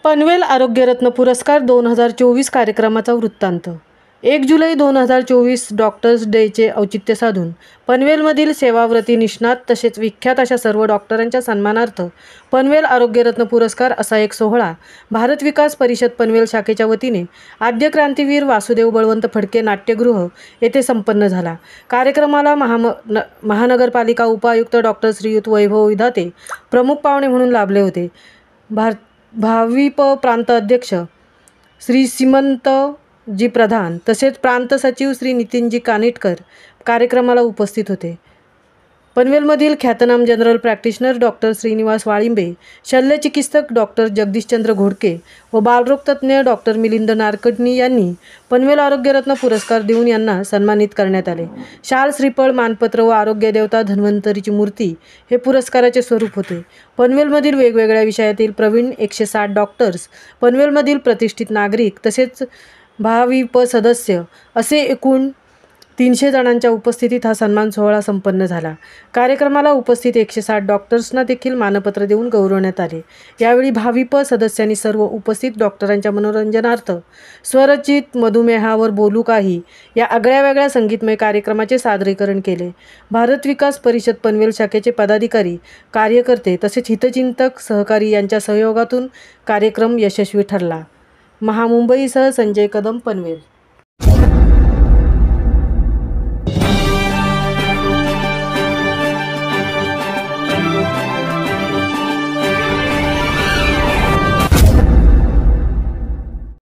पनवेल आरोग्यरत्न पुरस्कार 2024 कार्यक्रमाचा वृत्तांत। 1 जुलै 2024 डॉक्टर्स डेचे औचित्य साधून पनवेलमधील सेवाव्रती निष्णात तसेच विख्यात अशा सर्व डॉक्टरांच्या सन्मानार्थ पनवेल आरोग्यरत्न पुरस्कार असा एक सोहळा भारत विकास परिषद पनवेल शाखेच्या वतीने आद्य क्रांतीवीर वासुदेव बळवंत फडके नाट्यगृह येथे संपन्न झाला। कार्यक्रमाला महानगरपालिका उपायुक्त डॉक्टर श्रीयुत वैभव विधाते प्रमुख पाहुणे म्हणून लाभले होते। भाविप प्रांत अध्यक्ष श्री सीमंत जी प्रधान तसेच प्रांत सचिव श्री नितीनजी कानिटकर कार्यक्रमाला उपस्थित होते। पनवेलमधील ख्यातनाम general practitioner doctor Shrinivas Walimbe, शल्यचिकित्सक डॉक्टर जगदीशचंद्र घोडके व बालरोगतज्ञ डॉक्टर मिलिंद नारकर्णी यांनी पनवेल आरोग्यरत्न पुरस्कार देऊन यांना सन्मानित करण्यात आले। शाल, श्रीफळ, मानपत्र व आरोग्य देवता धन्वंतरीची मूर्ती हे पुरस्काराचे स्वरूप होते। पनवेलमधील वेगवेगळ्या विषयातील प्रवीण 160 डॉक्टर्स, पनवेलमधील प्रतिष्ठित नागरिक तसेच भाविप सदस्य असे एकूण 300 जणांच्या उपस्थितीत हा सन्मान सोहळा संपन्न झाला। कार्यक्रमाला उपस्थित 160 डॉक्टर्सना देखील मानपत्र देऊन गौरवण्यात आले। यावेळी भाविप सदस्यांनी सर्व उपस्थित डॉक्टरांच्या मनोरंजनार्थ स्वरचित मधुमेहावर बोलू काही या आगळ्यावेगळ्या संगीतमय कार्यक्रमाचे सादरीकरण केले। भारत विकास परिषद पनवेल शाखेचे पदाधिकारी, कार्यकर्ते तसेच हितचिंतक, सहकारी यांच्या सहयोगातून कार्यक्रम यशस्वी ठरला। महामुंबईसह संजय कदम, पनवेल।